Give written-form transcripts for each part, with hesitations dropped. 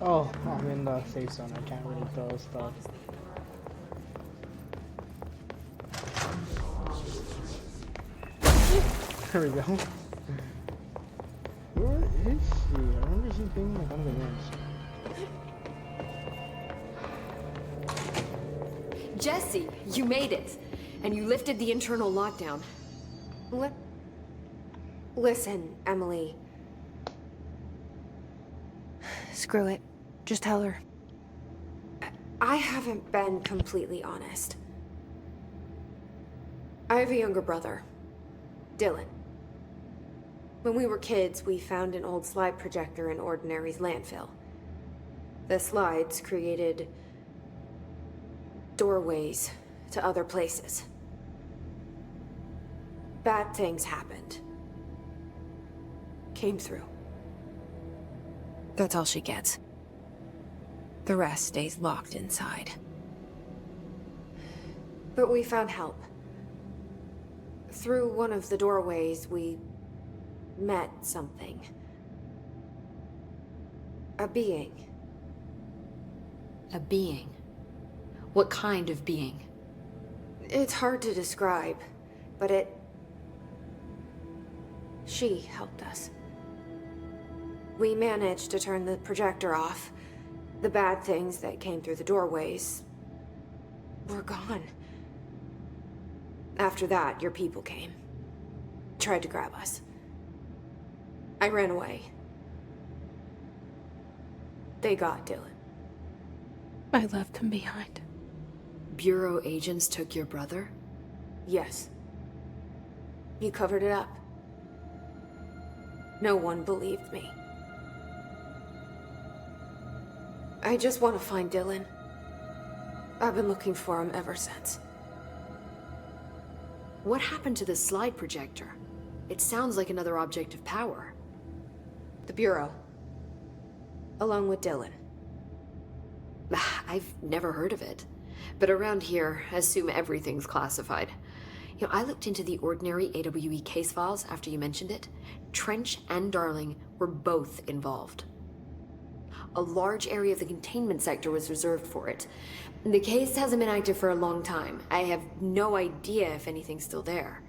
Oh, I'm in the safe zone. I can't really throw stuff. There we go. Where is she? I remember she being like one of the rooms. Jesse, you made it. And you lifted the internal lockdown. Listen, Emily. Screw it. Just tell her. I haven't been completely honest. I have a younger brother, Dylan. When we were kids, we found an old slide projector in Ordinary's landfill. The slides created doorways to other places. Bad things happened. Came through. That's all she gets. The rest stays locked inside. But we found help. Through one of the doorways, we met something. A being. A being? What kind of being? It's hard to describe, but she helped us. We managed to turn the projector off. The bad things that came through the doorways were gone. After that, your people came. Tried to grab us. I ran away. They got Dylan. I left him behind. Bureau agents took your brother? Yes. You covered it up. No one believed me. I just want to find Dylan. I've been looking for him ever since. What happened to the slide projector? It sounds like another object of power. The Bureau. Along with Dylan. I've never heard of it. But around here, assume everything's classified. You know, I looked into the Ordinary AWE case files after you mentioned it. Trench and Darling were both involved. A large area of the containment sector was reserved for it. The case hasn't been active for a long time. I have no idea if anything's still there.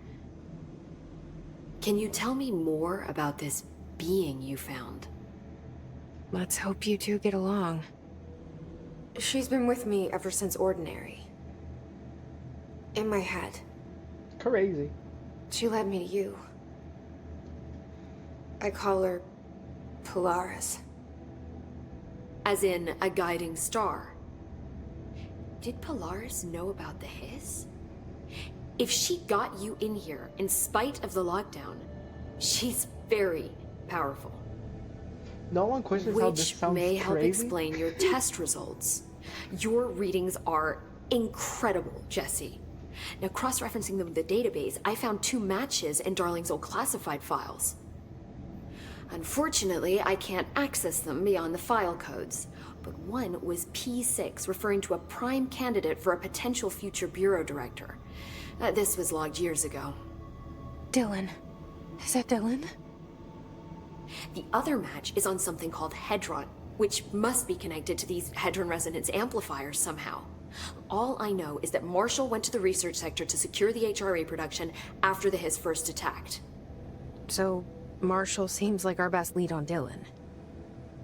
Can you tell me more about this being you found? Let's hope you two get along. She's been with me ever since Ordinary. In my head. Crazy. She led me to you. I call her Polaris. As in, a guiding star. Did Polaris know about the hiss? If she got you in here in spite of the lockdown, she's very powerful. No one questions how this Which sounds may help crazy. explain your test results. Your readings are incredible, Jesse. Now, cross-referencing them with the database, I found 2 matches in Darling's old classified files. Unfortunately, I can't access them beyond the file codes, but one was P6, referring to a prime candidate for a potential future bureau director. This was logged years ago. Dylan. Is that Dylan? The other match is on something called Hedron, which must be connected to these Hedron resonance amplifiers somehow. All I know is that Marshall went to the research sector to secure the HRA production after the hiss first attacked. So, Marshall seems like our best lead on Dylan.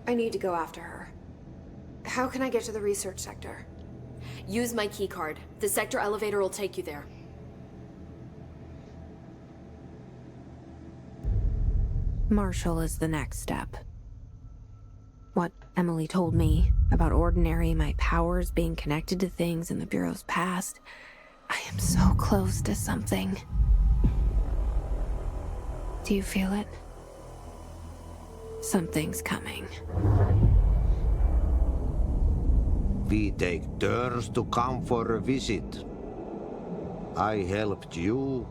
I need to go after her. How can I get to the research sector? Use my keycard. The sector elevator will take you there. Marshall is the next step. What Emily told me about Ordinary, my powers being connected to things in the Bureau's past. I am so close to something. Do you feel it? Something's coming. We take turns to come for a visit. I helped you.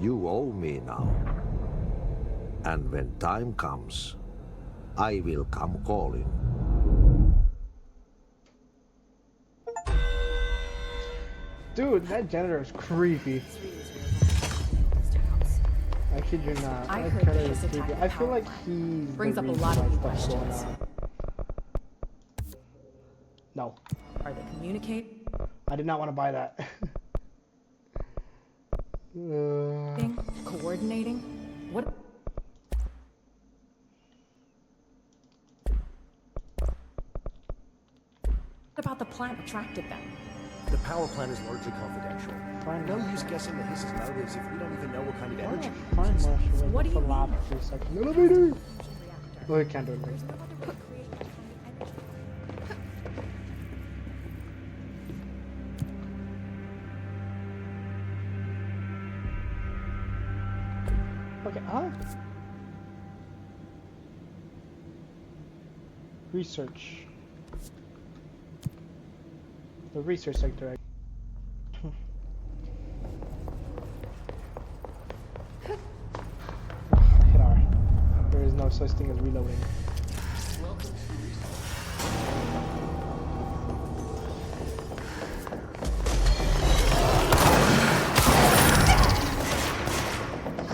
You owe me now. And when time comes, I will come calling. Dude, that janitor is creepy. I kid you not. I That heard janitor this is creepy. attack I feel like power he's brings the up a reason lot of why new stuff's going questions. on. No. Are they communicate? I did not want to buy that. Coordinating? What about the plant attracted them? The power plant is largely confidential. Fine. No use guessing the hiss's motives if we don't even know what kind of energy he Fine, uses. Marshall. What do you lab mean? for a second. Elevator! Oh, I can't do it. Right. Okay, research. The research sector. Hit R. There is no such thing as reloading.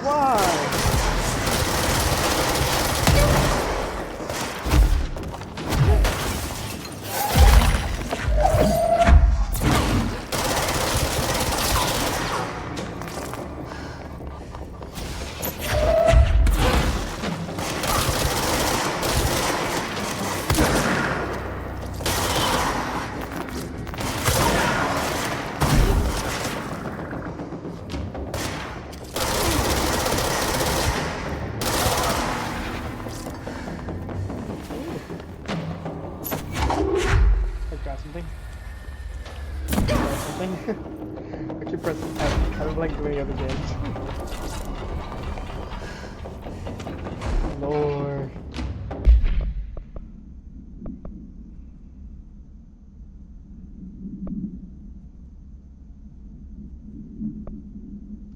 Why? Something. I keep pressing F. I don't like doing other games. Lord.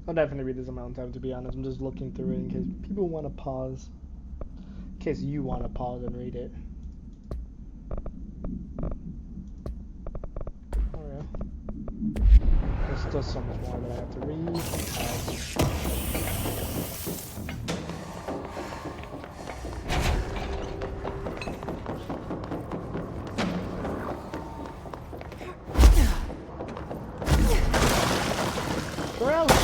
I'll definitely read this amount of time, to be honest. I'm just looking through it in case people want to pause. In case you want to pause and read it. There's still so much more that I have to read. Where else?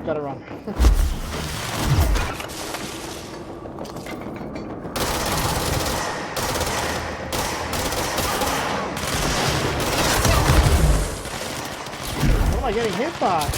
Gotta run. What am I getting hit by?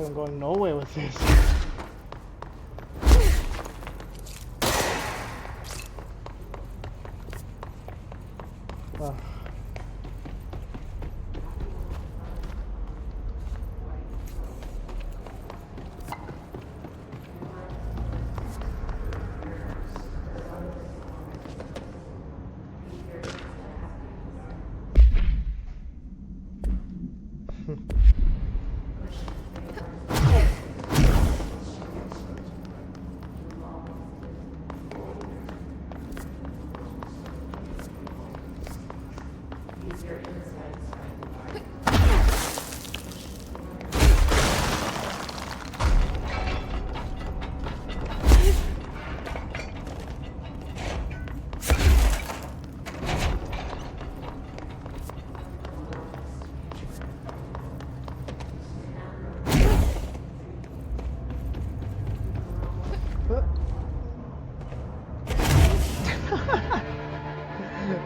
I'm going nowhere with this.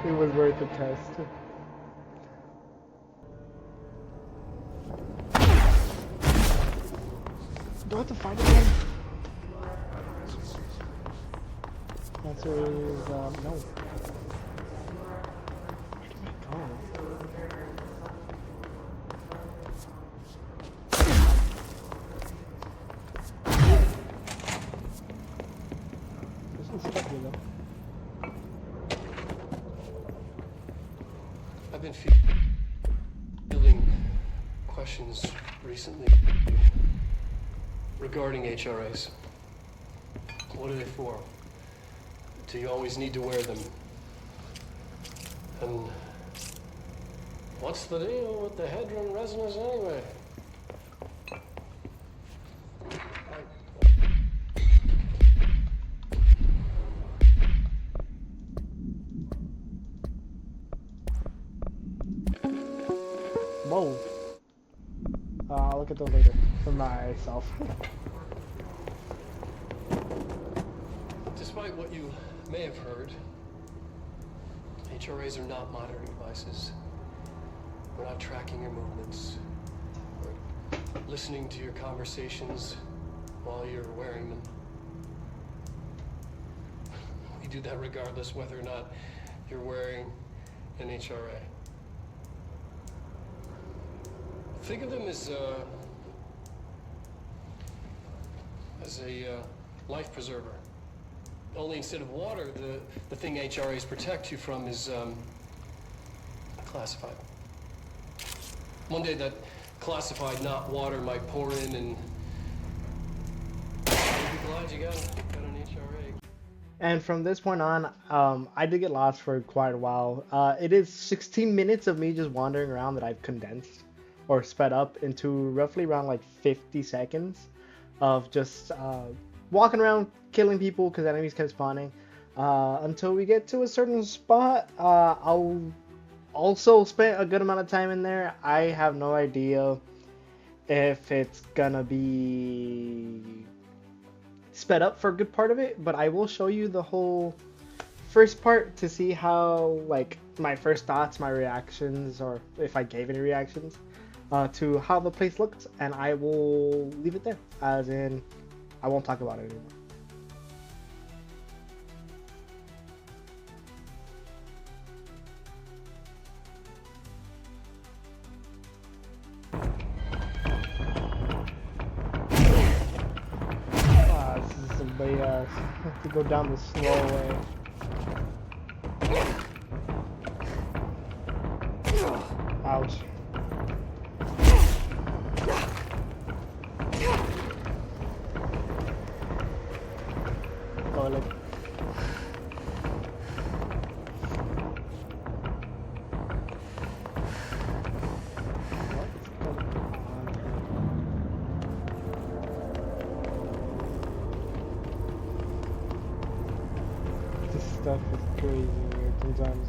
It was worth the test. Do I have to fight again? Answer is no. Where do I go? This is stuck here though. I've been fielding questions recently regarding HRAs. What are they for? Do you always need to wear them? And what's the deal with the Hedron resonance anyway? Whoa. I'll look at those later for myself. Despite what you may have heard, HRAs are not monitoring devices. We're not tracking your movements. We're listening to your conversations while you're wearing them. We do that regardless whether or not you're wearing an HRA. Think of them as a life preserver. Only instead of water, the thing HRAs protect you from is classified. One day that classified, not water, might pour in, and you'll be glad you got an HRA. And from this point on, I did get lost for quite a while. It is 16 minutes of me just wandering around that I've condensed or sped up into roughly around like 50 seconds of just walking around killing people because enemies kept spawning until we get to a certain spot. I'll also spend a good amount of time in there. I have no idea if it's gonna be sped up for a good part of it, but I will show you the whole first part to see how, like, my first thoughts, my reactions, or if I gave any reactions to how the place looked, and I will leave it there, as in I won't talk about it anymore. This is some BS. I have to go down the slow way. Ouch. Toilet. This stuff is crazy weird sometimes.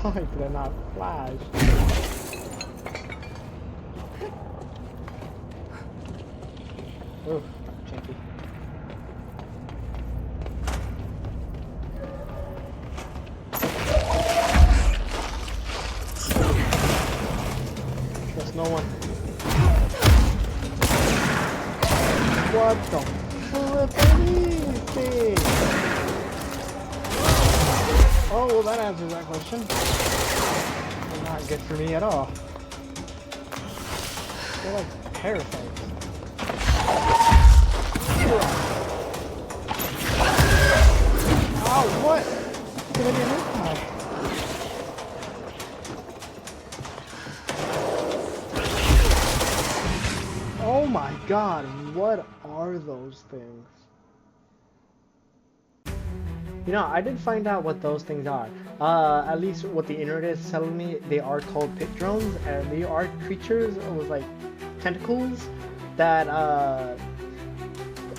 Why did I not flash? Oh, janky. Trust no one. What the flippity? Oh, well, that answers that question. Not good for me at all. They're like parasites. Oh, what? Did I get hit by? Oh my god, what are those things? You know, I did find out what those things are. At least what the internet is telling me, they are called pit drones, and they are creatures with like tentacles that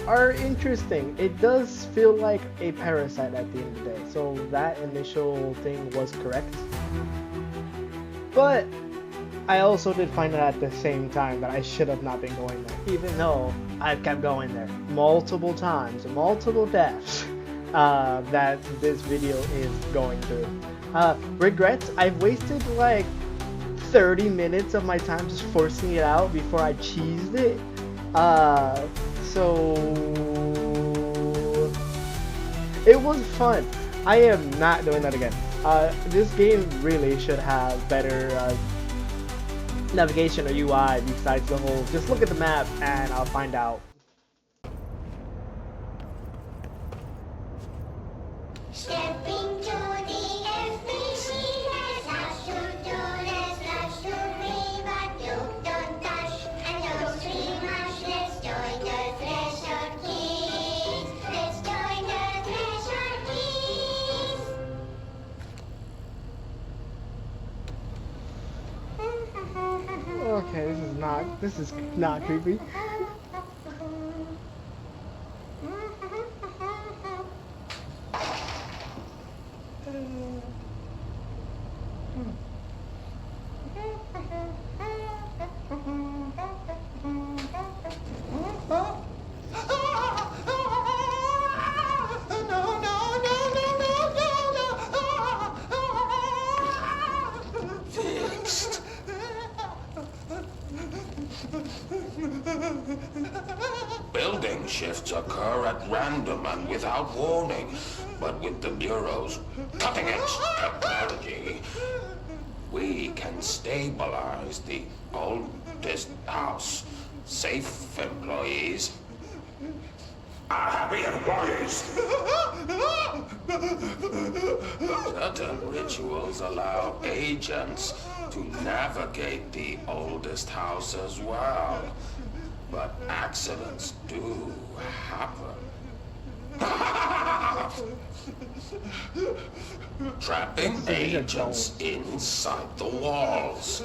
are interesting. It does feel like a parasite at the end of the day, so that initial thing was correct. But I also did find out at the same time that I should have not been going there, even though I've kept going there multiple times, multiple deaths that this video is going through. Regrets, I've wasted like 30 minutes of my time just forcing it out before I cheesed it. So it was fun. I am not doing that again. This game really should have better navigation or UI besides the whole just look at the map and I'll find out. Stepping to the FBC, there's lots to do, there's lots to read, but you don't touch and don't see much. Let's join the Treasure Kids. Let's join the Treasure Kids. Okay, this is not creepy. Building shifts occur at random and without warning, but with the Bureau's cutting-edge technology, we can stabilize the oldest house. Safe employees are happy employees. Certain rituals allow agents to navigate the oldest house as well. But accidents do happen. Trapping agents inside the walls.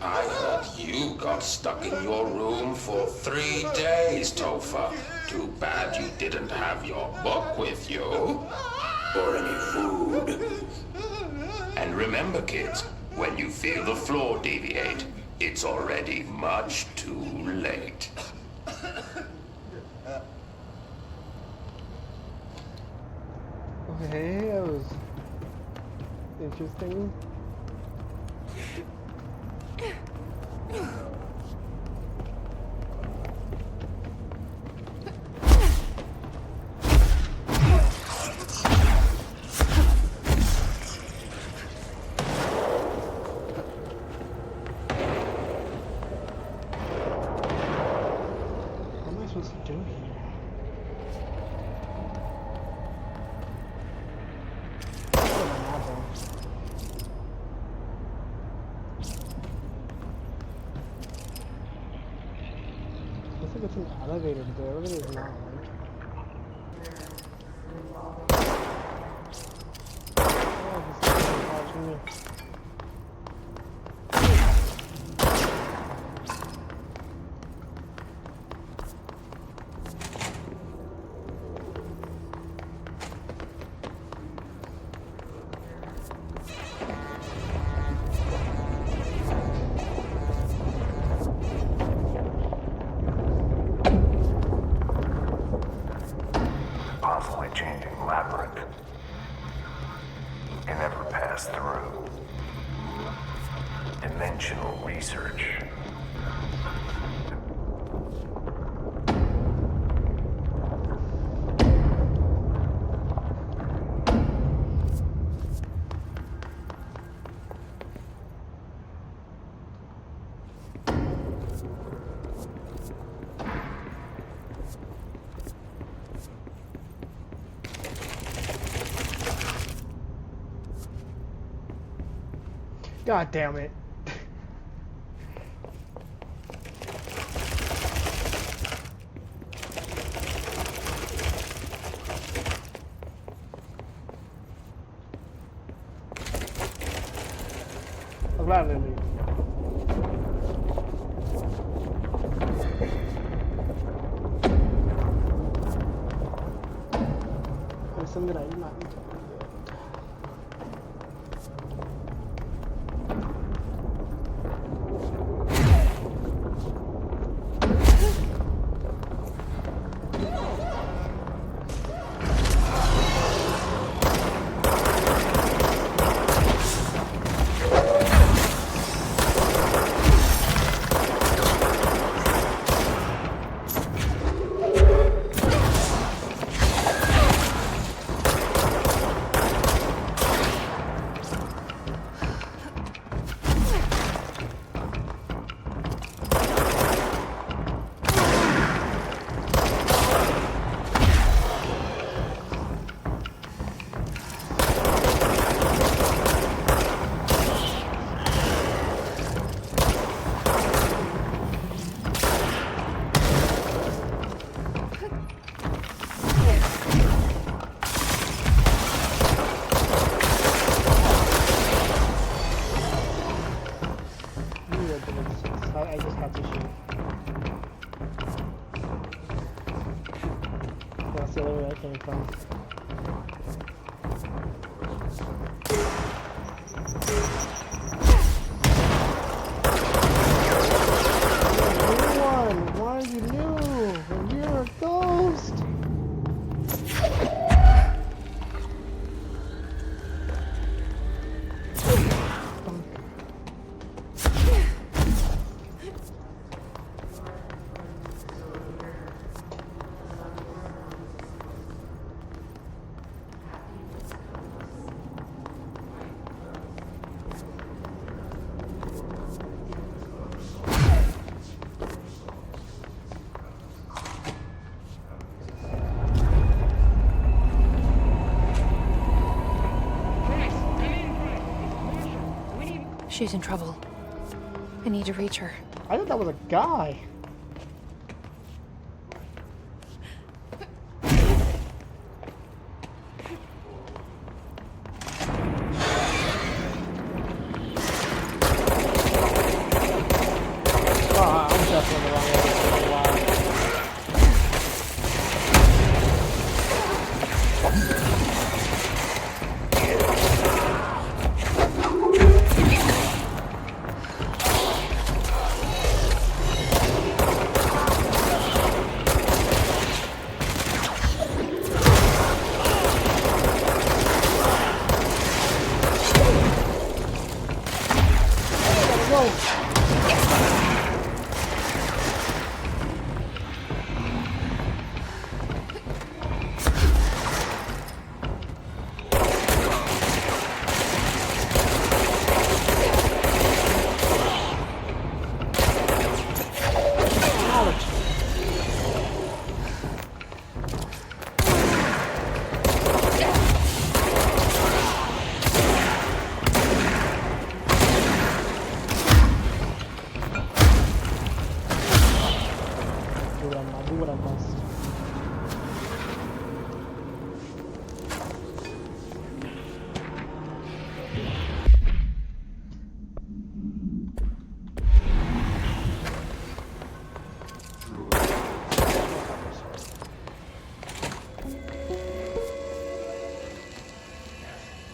I heard you got stuck in your room for 3 days, Topher. Too bad you didn't have your book with you. Or any food. And remember, kids, when you feel the floor deviate, it's already much too late. Okay, that was interesting. It's an elevator there, elevator is not like. Oh, this is watching me. Dimensional research. God damn it. I'm glad I leave. something that I did not need to do. I just have to shoot. That's the only way I came from. Why are you new when you're a ghost? She's in trouble. I need to reach her. I thought that was a guy. I'm definitely the wrong way. Do what I must.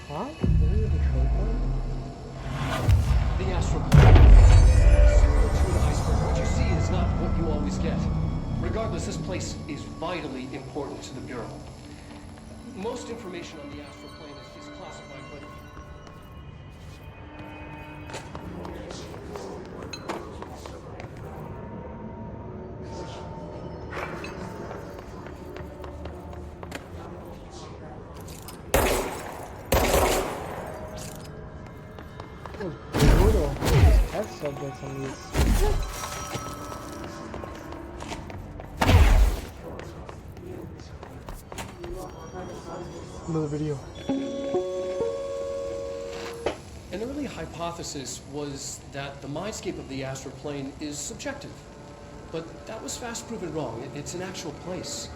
Huh? The astral plane. Similar to an iceberg, what you see is not what you always get. Regardless, this place is vitally important to the Bureau. Most information on the astral plane is classified, but... Brutal. Test subjects on these. Another video. An early hypothesis was that the mindscape of the astral plane is subjective. But that was fast proven wrong. It's an actual place,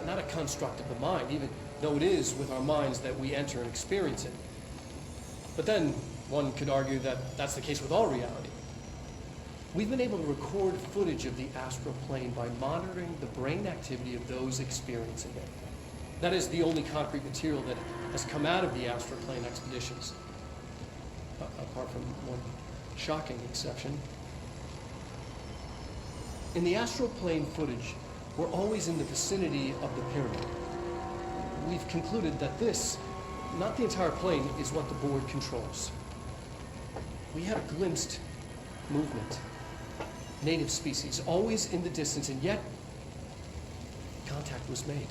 not a construct of the mind, even though it is with our minds that we enter and experience it. But then one could argue that that's the case with all reality. We've been able to record footage of the astral plane by monitoring the brain activity of those experiencing it. That is the only concrete material that has come out of the astral plane expeditions. Apart from one shocking exception. In the astral plane footage, we're always in the vicinity of the pyramid. We've concluded that this, not the entire plane, is what the board controls. We have glimpsed movement, native species, always in the distance, and yet contact was made.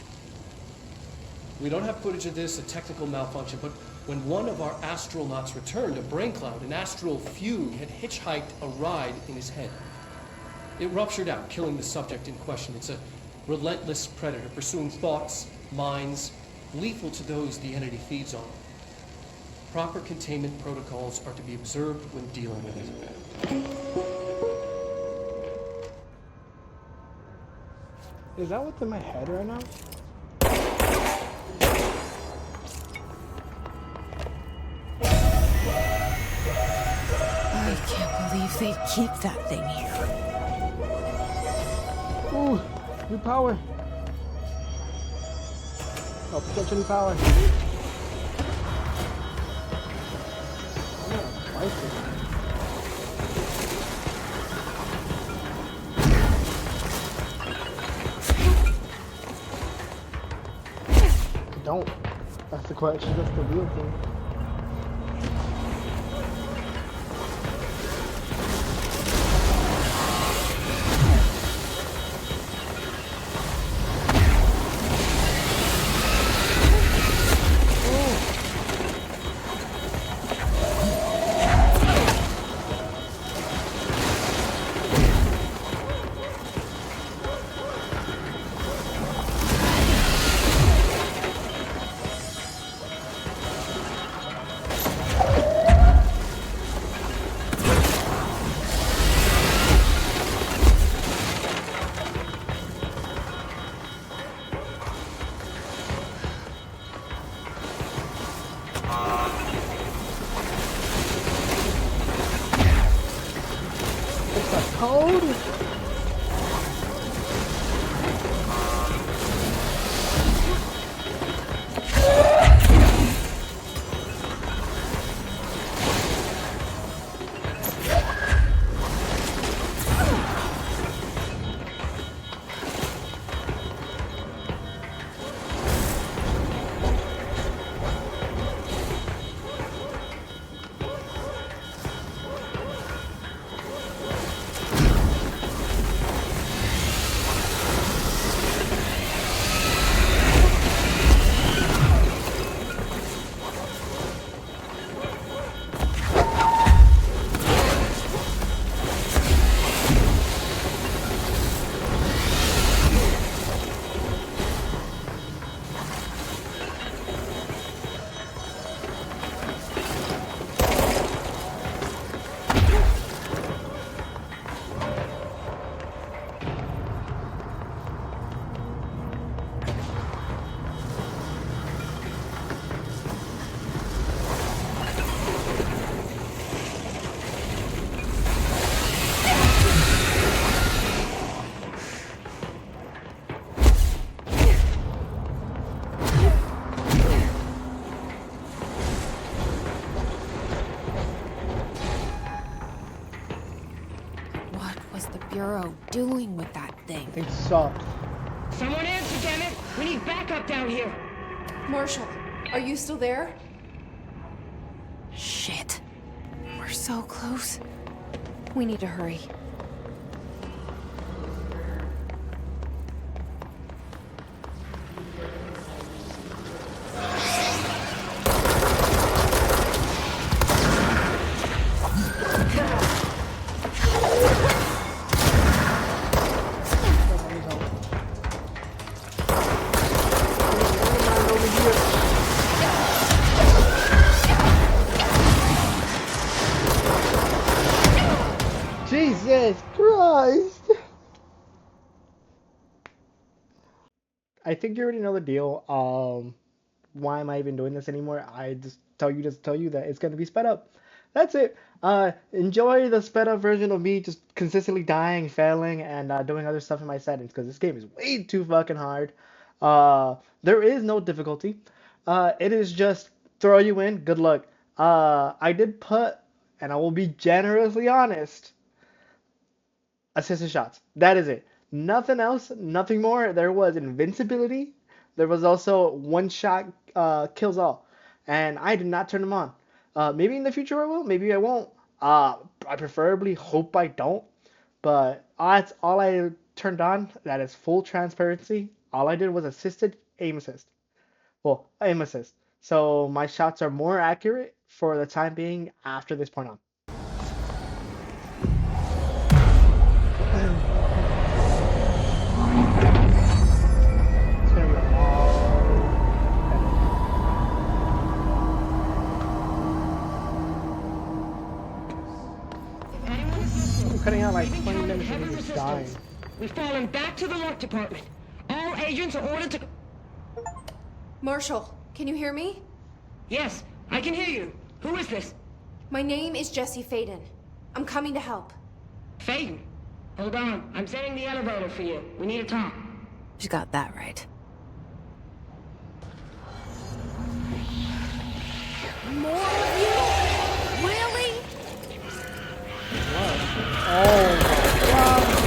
We don't have footage of this, a technical malfunction, but when one of our astronauts returned, a brain cloud, an astral fugue, had hitchhiked a ride in his head. It ruptured out, killing the subject in question. It's a relentless predator, pursuing thoughts, minds, lethal to those the entity feeds on. Proper containment protocols are to be observed when dealing with it. Is that what's in my head right now? I can't believe they keep that thing here. Ooh, new power. Oh, potential new power. Oh, I see. Don't. That's the question. That's the real thing. Code? Bureau doing with that thing? It sucked. Someone answer, damn it! We need backup down here! Marshall, are you still there? Shit. We're so close. We need to hurry. Jesus Christ! I think you already know the deal. Why am I even doing this anymore? I just tell you that it's gonna be sped up. That's it. Enjoy the sped up version of me just consistently dying, failing, and doing other stuff in my settings because this game is way too fucking hard. There is no difficulty. It is just throw you in. Good luck. I did put, and I will be generously honest, assisted shots. That is it. Nothing else. Nothing more. There was invincibility. There was also one shot kills all, and I did not turn them on. Maybe in the future I will. Maybe I won't. I preferably hope I don't. But that's all I turned on. That is full transparency. All I did was assisted aim assist. Well, aim assist. So my shots are more accurate for the time being after this point on. It's gonna be a I'm cutting out like 20 minutes of me just dying. We've fallen back to the work department. All agents are ordered to... Marshall, can you hear me? Yes, I can hear you. Who is this? My name is Jesse Faden. I'm coming to help. Faden. Hold on. I'm setting the elevator for you. We need to talk. She got that right. More of you? Really? Oh my god.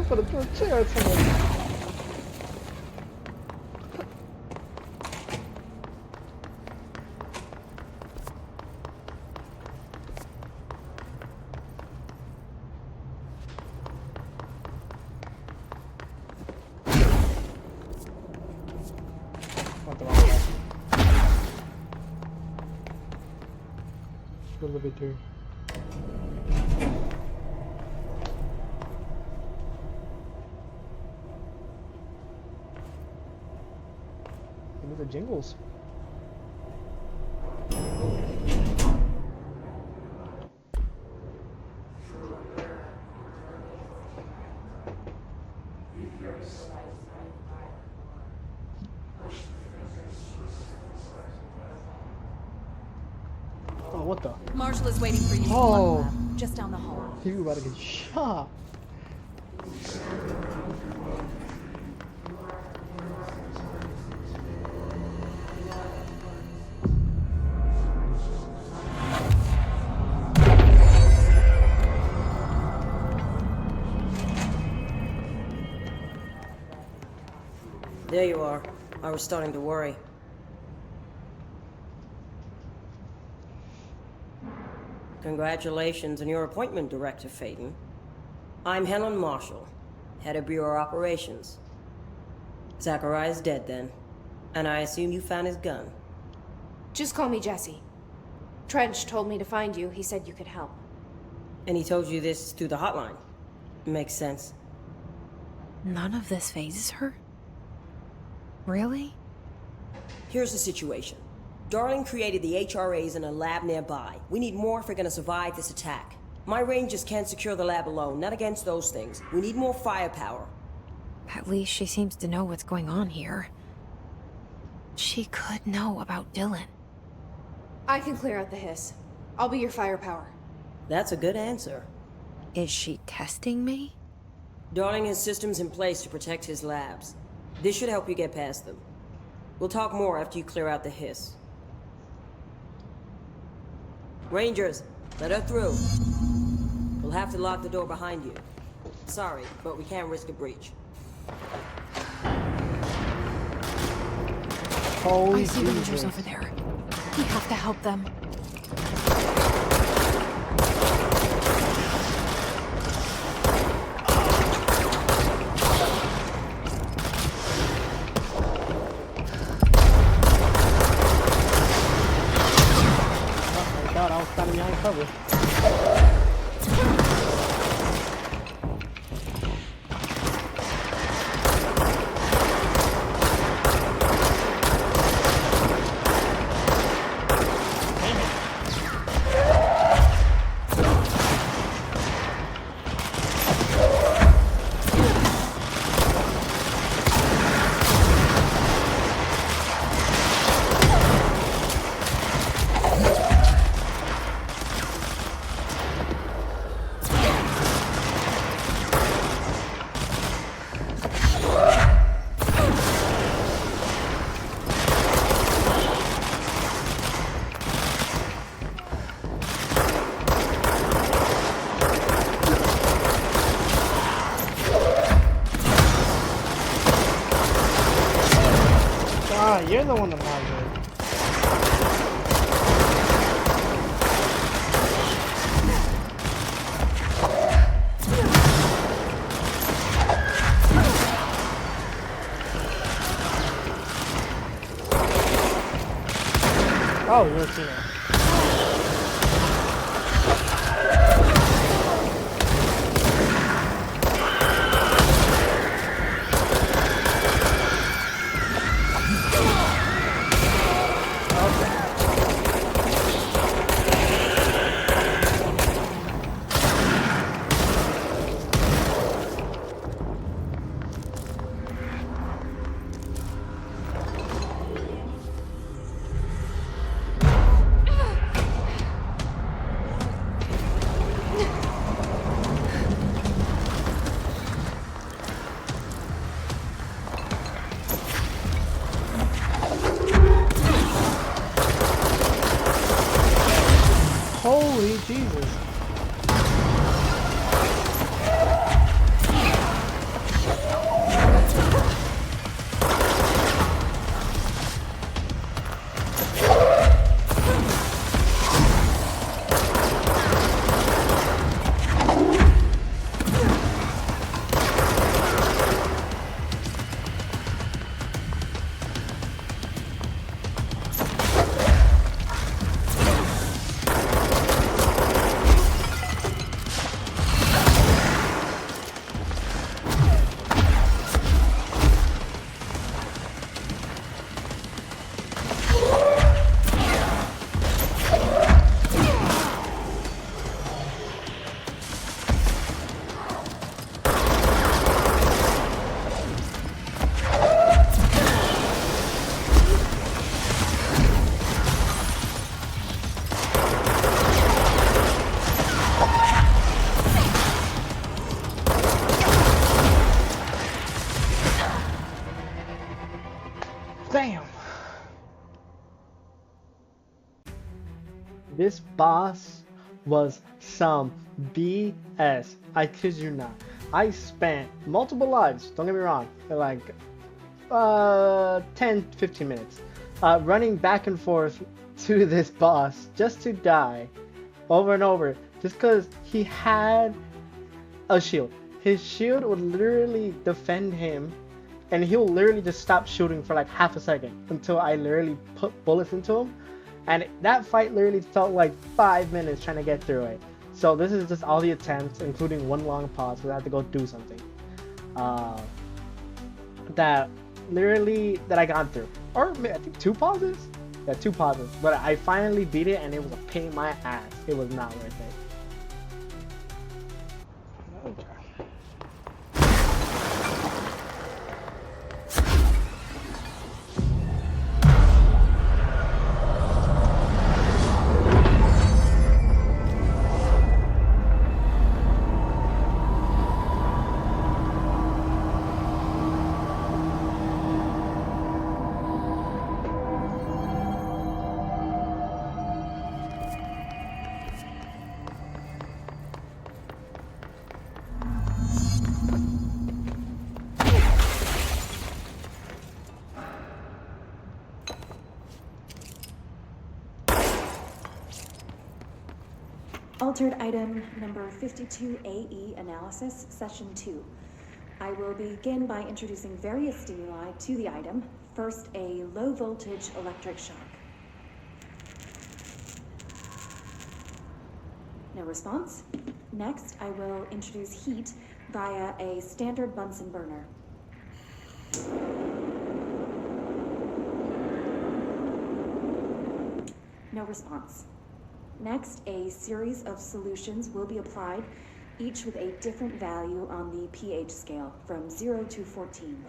For the chair at someone. Went the wrong way. Elevator. Give me the jingles. Oh, what the? Marshall is waiting for you. Oh, Just down the hall. you about to get shot. There you are. I was starting to worry. Congratulations on your appointment, Director Faden. I'm Helen Marshall, head of Bureau Operations. Zachariah's dead then, and I assume you found his gun. Just call me Jesse. Trench told me to find you. He said you could help. And he told you this through the hotline. Makes sense. None of this phases her? Really? Here's the situation. Darling created the HRAs in a lab nearby. We need more if we're gonna survive this attack. My rangers can't secure the lab alone, not against those things. We need more firepower. At least she seems to know what's going on here. She could know about Dylan. I can clear out the hiss. I'll be your firepower. That's a good answer. Is she testing me? Darling has systems in place to protect his labs. This should help you get past them. We'll talk more after you clear out the hiss. Rangers, let her through. We'll have to lock the door behind you. Sorry, but we can't risk a breach. Holy I see Rangers Jesus. over there. We have to help them. Oh my god, I was standing behind cover. the one that logged it. Oh, you're a Tina. Holy Jesus. Damn. This boss was some BS. I kid you not. I spent multiple lives, don't get me wrong, like 10-15 minutes running back and forth to this boss just to die over and over just because he had a shield. His shield would literally defend him, and he'll literally just stop shooting for like half a second until I literally put bullets into him. And that fight literally felt like 5 minutes trying to get through it. So this is just all the attempts, including one long pause because I had to go do something. That I got through. Or I think 2 pauses? Yeah, 2 pauses. But I finally beat it and it was a pain in my ass. It was not worth it. Okay. Altered item number 52AE analysis, session 2. I will begin by introducing various stimuli to the item. First, a low voltage electric shock. No response. Next, I will introduce heat via a standard Bunsen burner. No response. Next, a series of solutions will be applied, each with a different value on the pH scale, from 0 to 14.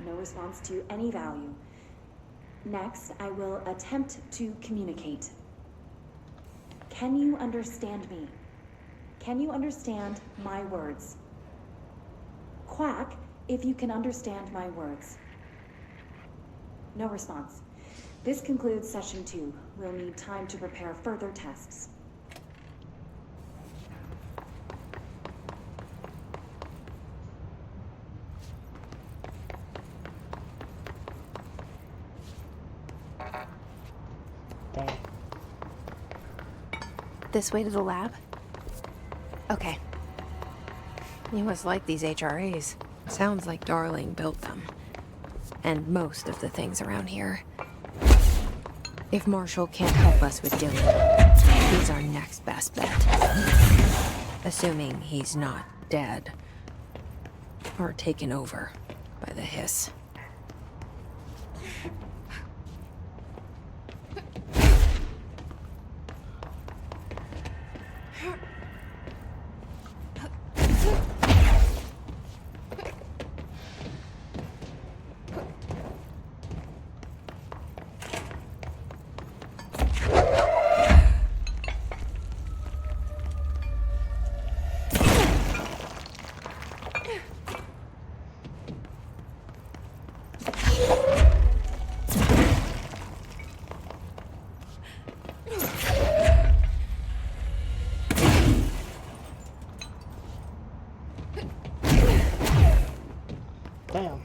No response to any value. Next, I will attempt to communicate. Can you understand me? Can you understand my words? Quack if you can understand my words. No response. This concludes session 2. We'll need time to prepare further tests. This way to the lab? Okay. You must like these HRAs. Sounds like Darling built them. And most of the things around here. If Marshall can't help us with Dylan, he's our next best bet. Assuming he's not dead. Or taken over by the hiss. Damn.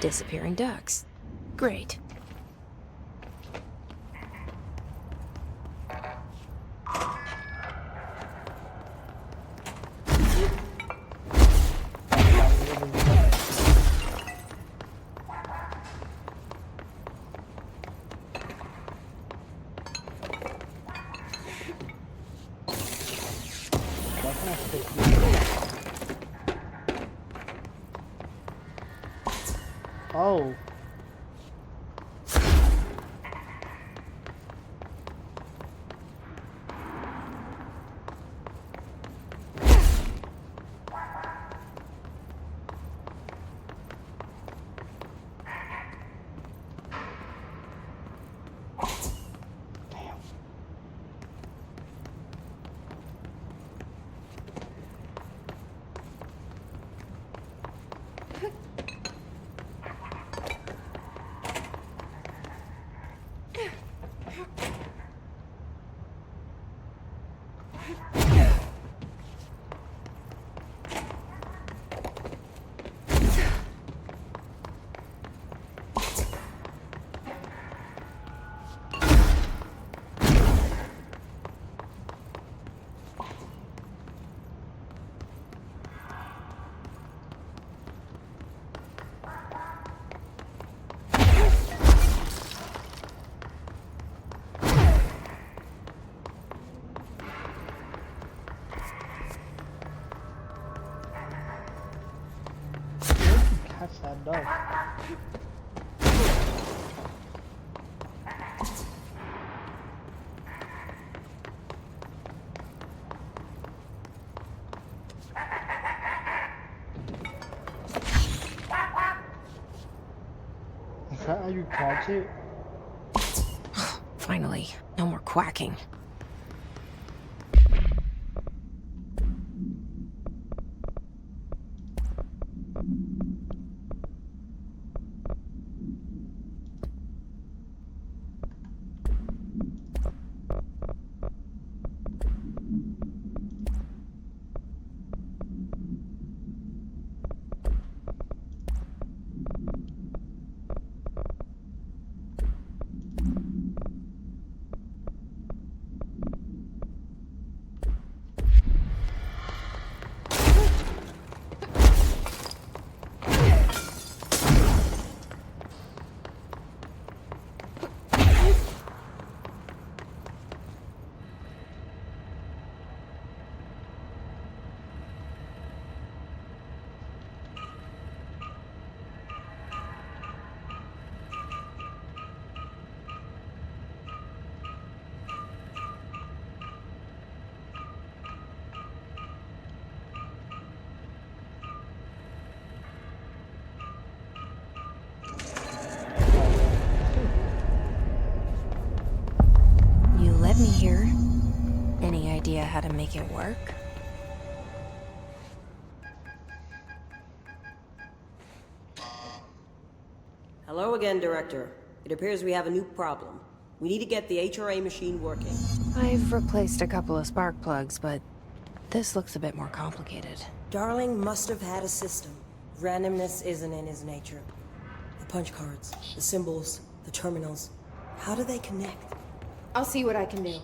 Disappearing ducks. Great. Oh. Catch that duck. Is that how you catch it? Finally, no more quacking. make it work? Hello again, Director. It appears we have a new problem. We need to get the HRA machine working. I've replaced a couple of spark plugs, but this looks a bit more complicated. Darling must have had a system. Randomness isn't in his nature. The punch cards, the symbols, the terminals. How do they connect? I'll see what I can do.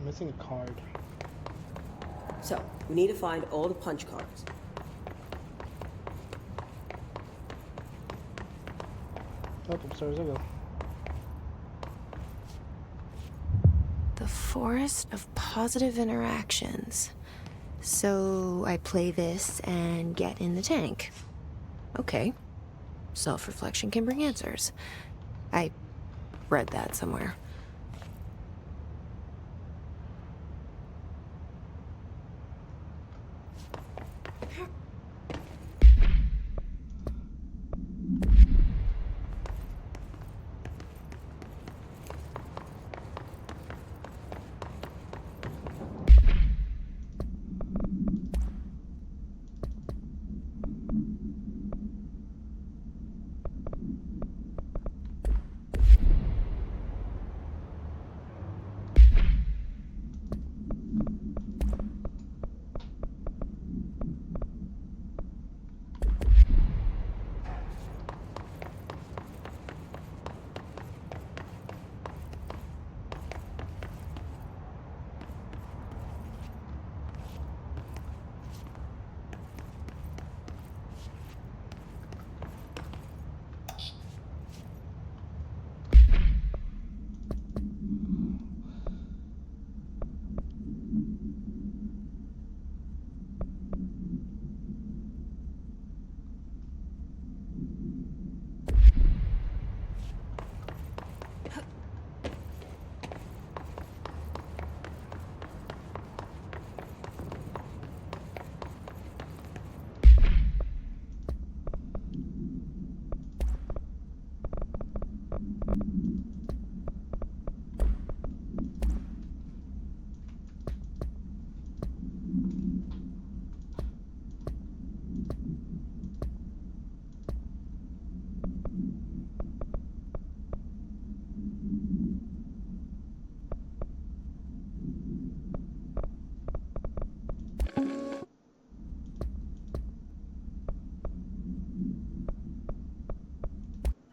Missing a card. So, we need to find all the punch cards. Oh, upstairs I go. The Forest of Positive Interactions. So I play this and get in the tank. Okay. Self-reflection can bring answers. I read that somewhere.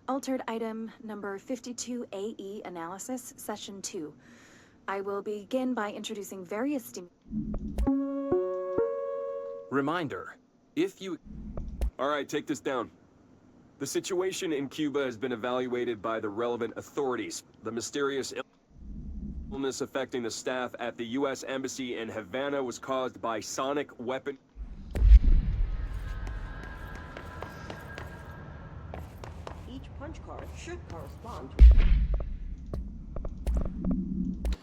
Altered item number 52AE analysis, session 2. I will begin by introducing various Reminder, if you... Alright, take this down. The situation in Cuba has been evaluated by the relevant authorities. The mysterious illness affecting the staff at the U.S. Embassy in Havana was caused by sonic weapon... Each punch card should correspond to...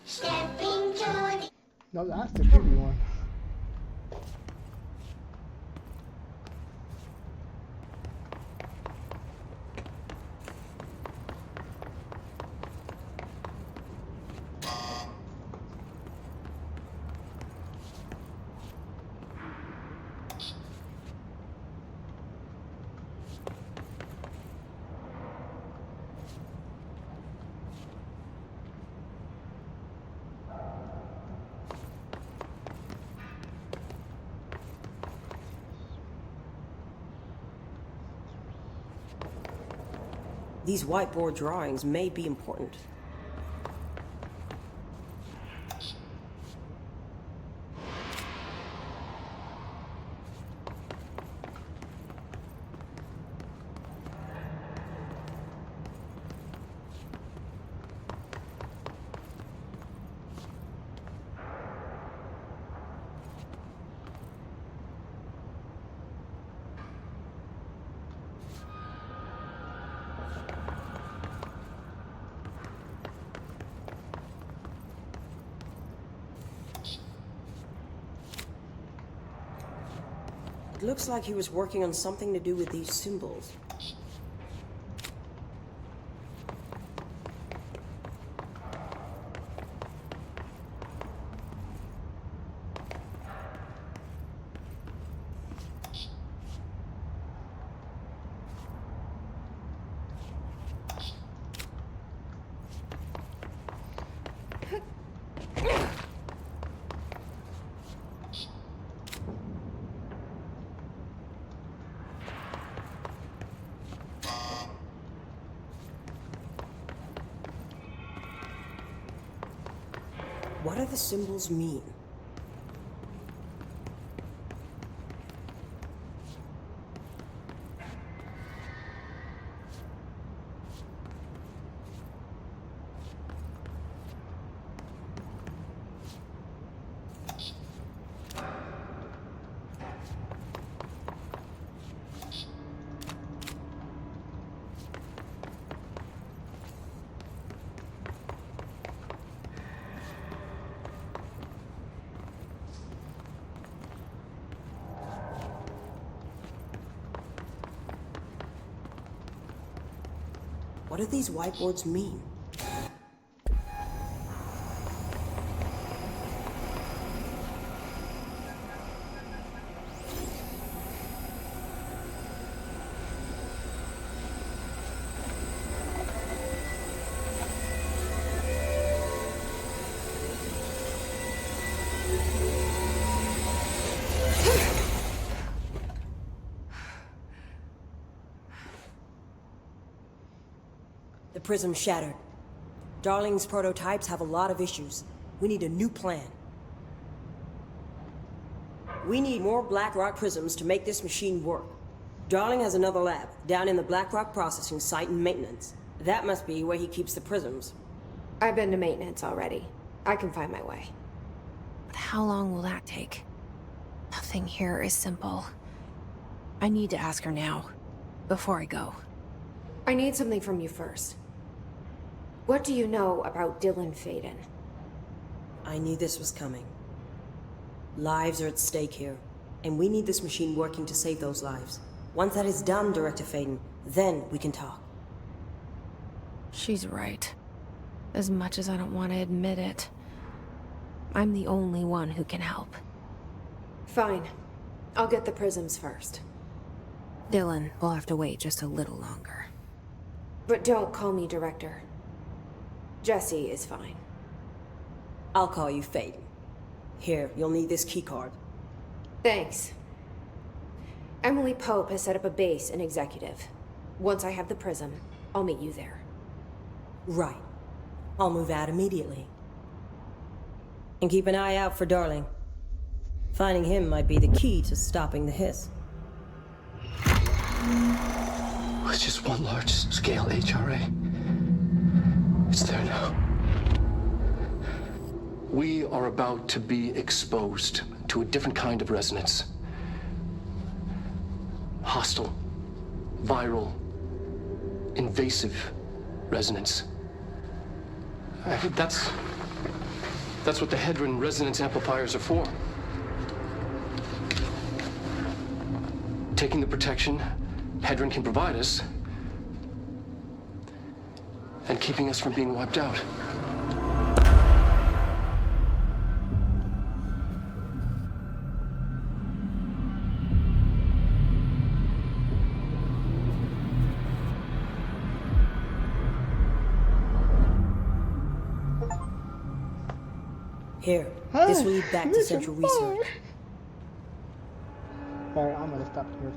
Stepping to the... No, that's the preview one. These whiteboard drawings may be important. looks like he was working on something to do with these symbols. What do the symbols mean? What do these whiteboards mean? The prism shattered. Darling's prototypes have a lot of issues. We need a new plan. We need more Blackrock prisms to make this machine work. Darling has another lab, down in the Blackrock processing site in maintenance. That must be where he keeps the prisms. I've been to maintenance already. I can find my way. But how long will that take? Nothing here is simple. I need to ask her now, before I go. I need something from you first. What do you know about Dylan Faden? I knew this was coming. Lives are at stake here, and we need this machine working to save those lives. Once that is done, Director Faden, then we can talk. She's right. As much as I don't want to admit it, I'm the only one who can help. Fine. I'll get the prisms first. Dylan will have to wait just a little longer. But don't call me Director. Jesse is fine. I'll call you Faden. Here, you'll need this keycard. Thanks. Emily Pope has set up a base in Executive. Once I have the prism, I'll meet you there. Right. I'll move out immediately. And keep an eye out for Darling. Finding him might be the key to stopping the hiss. It's just one large-scale HRA. It's there now. We are about to be exposed to a different kind of resonance. Hostile, viral, invasive resonance. I think that's what the Hedron resonance amplifiers are for. Taking the protection Hedron can provide us, and keeping us from being wiped out. Here, this will lead back to Central Research. Alright, I'm gonna stop here.